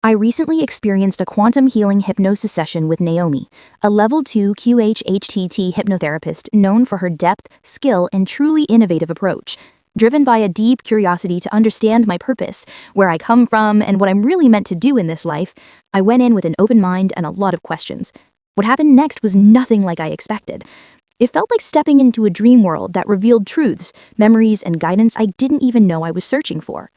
I recently experienced a quantum healing hypnosis session with Naomi, a Level 2 QHHT hypnotherapist known for her depth, skill, and truly innovative approach. Driven by a deep curiosity to understand my purpose, where I come from, and what I'm really meant to do in this life, I went in with an open mind and a lot of questions. What happened next was nothing like I expected. It felt like stepping into a dream world that revealed truths, memories, and guidance I didn't even know I was searching for.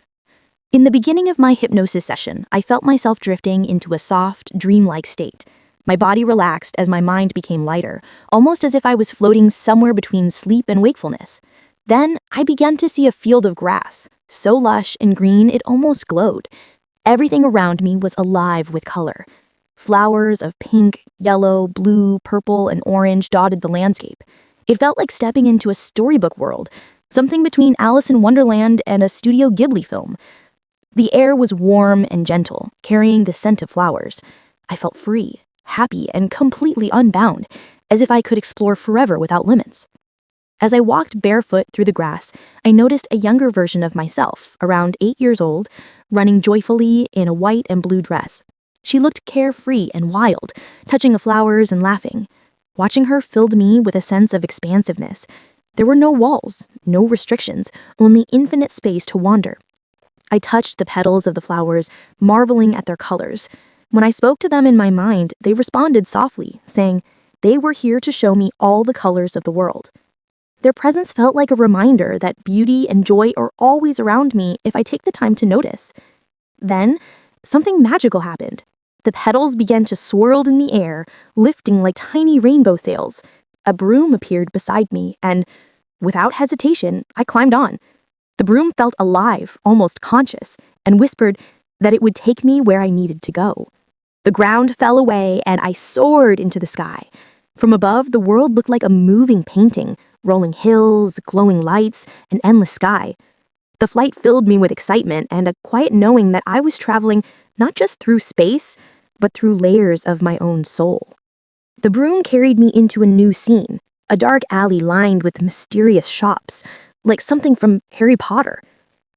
In the beginning of my hypnosis session, I felt myself drifting into a soft, dreamlike state. My body relaxed as my mind became lighter, almost as if I was floating somewhere between sleep and wakefulness. Then, I began to see a field of grass, so lush and green it almost glowed. Everything around me was alive with color. Flowers of pink, yellow, blue, purple, and orange dotted the landscape. It felt like stepping into a storybook world, something between Alice in Wonderland and a Studio Ghibli film. The air was warm and gentle, carrying the scent of flowers. I felt free, happy, and completely unbound, as if I could explore forever without limits. As I walked barefoot through the grass, I noticed a younger version of myself, around 8 years old, running joyfully in a white and blue dress. She looked carefree and wild, touching the flowers and laughing. Watching her filled me with a sense of expansiveness. There were no walls, no restrictions, only infinite space to wander. I touched the petals of the flowers, marveling at their colors. When I spoke to them in my mind, they responded softly, saying they were here to show me all the colors of the world. Their presence felt like a reminder that beauty and joy are always around me if I take the time to notice. Then, something magical happened. The petals began to swirl in the air, lifting like tiny rainbow sails. A broom appeared beside me, and, without hesitation, I climbed on. The broom felt alive, almost conscious, and whispered that it would take me where I needed to go. The ground fell away, and I soared into the sky. From above, the world looked like a moving painting, rolling hills, glowing lights, an endless sky. The flight filled me with excitement and a quiet knowing that I was traveling not just through space, but through layers of my own soul. The broom carried me into a new scene, a dark alley lined with mysterious shops, like something from Harry Potter.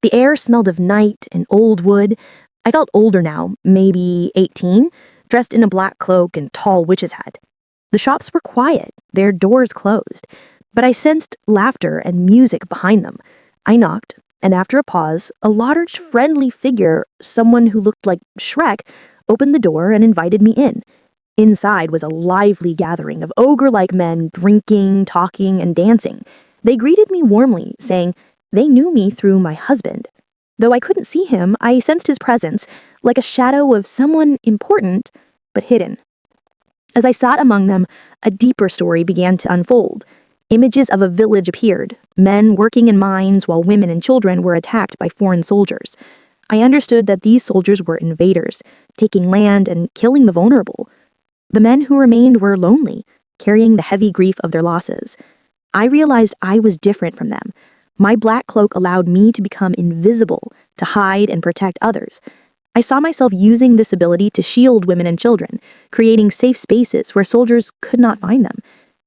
The air smelled of night and old wood. I felt older now, maybe 18, dressed in a black cloak and tall witch's hat. The shops were quiet, their doors closed, but I sensed laughter and music behind them. I knocked, and after a pause, a large, friendly figure, someone who looked like Shrek, opened the door and invited me in. Inside was a lively gathering of ogre-like men drinking, talking, and dancing. They greeted me warmly, saying they knew me through my husband. Though I couldn't see him, I sensed his presence, like a shadow of someone important, but hidden. As I sat among them, a deeper story began to unfold. Images of a village appeared, men working in mines while women and children were attacked by foreign soldiers. I understood that these soldiers were invaders, taking land and killing the vulnerable. The men who remained were lonely, carrying the heavy grief of their losses. I realized I was different from them. My black cloak allowed me to become invisible, to hide and protect others. I saw myself using this ability to shield women and children, creating safe spaces where soldiers could not find them.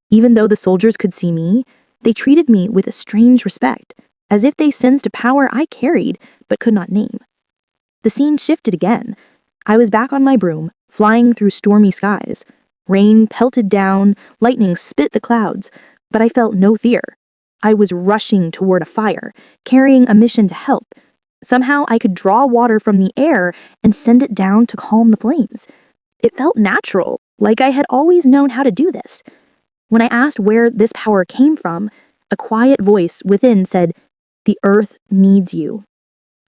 Even though the soldiers could see me, they treated me with a strange respect, as if they sensed a power I carried but could not name. The scene shifted again. I was back on my broom, flying through stormy skies. Rain pelted down, lightning spit the clouds, but I felt no fear. I was rushing toward a fire, carrying a mission to help. Somehow I could draw water from the air and send it down to calm the flames. It felt natural, like I had always known how to do this. When I asked where this power came from, a quiet voice within said, "The earth needs you."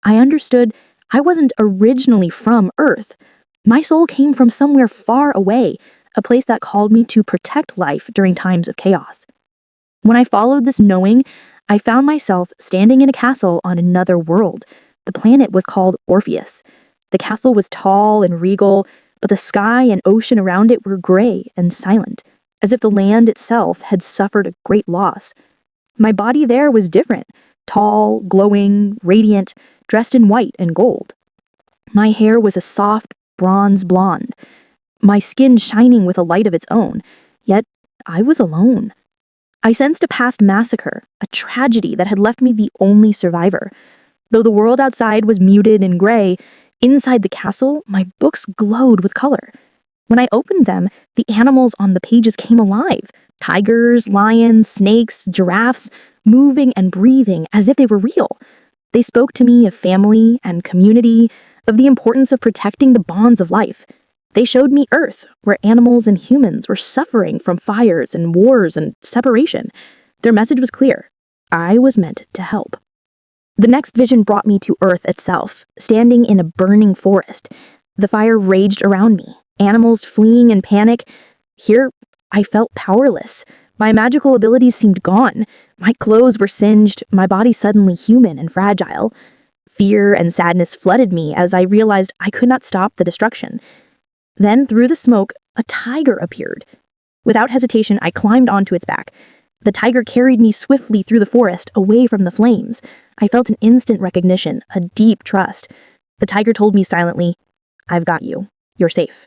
I understood I wasn't originally from Earth. My soul came from somewhere far away, a place that called me to protect life during times of chaos. When I followed this knowing, I found myself standing in a castle on another world. The planet was called Orpheus. The castle was tall and regal, but the sky and ocean around it were gray and silent, as if the land itself had suffered a great loss. My body there was different, tall, glowing, radiant, dressed in white and gold. My hair was a soft bronze blonde, my skin shining with a light of its own, yet I was alone. I sensed a past massacre, a tragedy that had left me the only survivor. Though the world outside was muted and gray, Inside the castle, my books glowed with color. When I opened them, the animals on the pages came alive. Tigers, lions, snakes, giraffes, moving and breathing as if they were real. They spoke to me of family and community, of the importance of protecting the bonds of life. They showed me Earth, where animals and humans were suffering from fires and wars and separation. Their message was clear. I was meant to help. The next vision brought me to Earth itself, standing in a burning forest. The fire raged around me, animals fleeing in panic. Here, I felt powerless. My magical abilities seemed gone. My clothes were singed, my body suddenly human and fragile. Fear and sadness flooded me as I realized I could not stop the destruction. Then, through the smoke, a tiger appeared. Without hesitation, I climbed onto its back. The tiger carried me swiftly through the forest, away from the flames. I felt an instant recognition, a deep trust. The tiger told me silently, "I've got you. You're safe."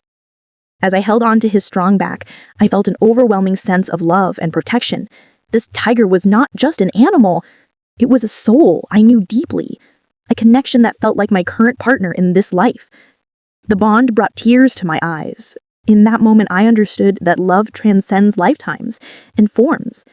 As I held on to his strong back, I felt an overwhelming sense of love and protection. This tiger was not just an animal. It was a soul I knew deeply, a connection that felt like my current partner in this life. The bond brought tears to my eyes. In that moment, I understood that love transcends lifetimes and forms.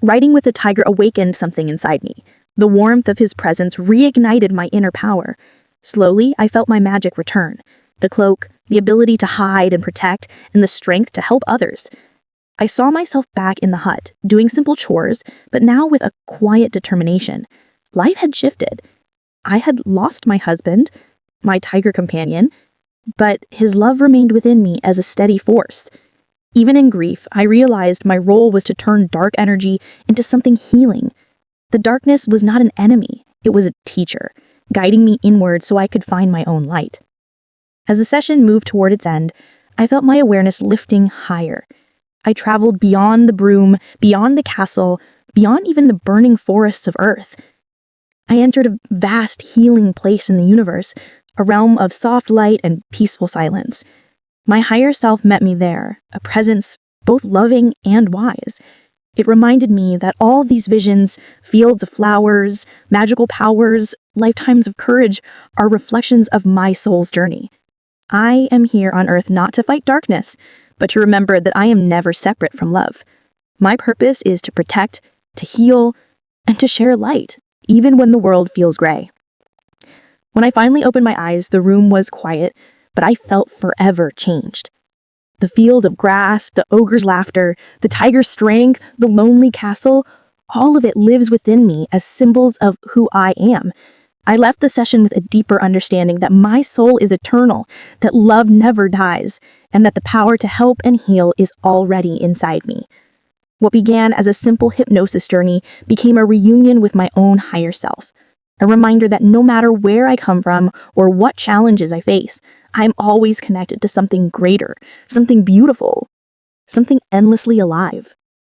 Riding with the tiger awakened something inside me. The warmth of his presence reignited my inner power. Slowly, I felt my magic return. The cloak, the ability to hide and protect, and the strength to help others. I saw myself back in the hut, doing simple chores, but now with a quiet determination. Life had shifted. I had lost my husband, my tiger companion, but his love remained within me as a steady force. Even in grief, I realized my role was to turn dark energy into something healing. The darkness was not an enemy, it was a teacher, guiding me inward so I could find my own light. As the session moved toward its end, I felt my awareness lifting higher. I traveled beyond the broom, beyond the castle, beyond even the burning forests of Earth. I entered a vast healing place in the universe, a realm of soft light and peaceful silence. My higher self met me there, a presence both loving and wise. It reminded me that all these visions, fields of flowers, magical powers, lifetimes of courage, are reflections of my soul's journey. I am here on Earth not to fight darkness, but to remember that I am never separate from love. My purpose is to protect, to heal, and to share light, even when the world feels gray. When I finally opened my eyes, the room was quiet, but I felt forever changed. The field of grass, the ogre's laughter, the tiger's strength, the lonely castle, all of it lives within me as symbols of who I am. I left the session with a deeper understanding that my soul is eternal, that love never dies, and that the power to help and heal is already inside me. What began as a simple hypnosis journey became a reunion with my own higher self, a reminder that no matter where I come from or what challenges I face, I'm always connected to something greater, something beautiful, something endlessly alive.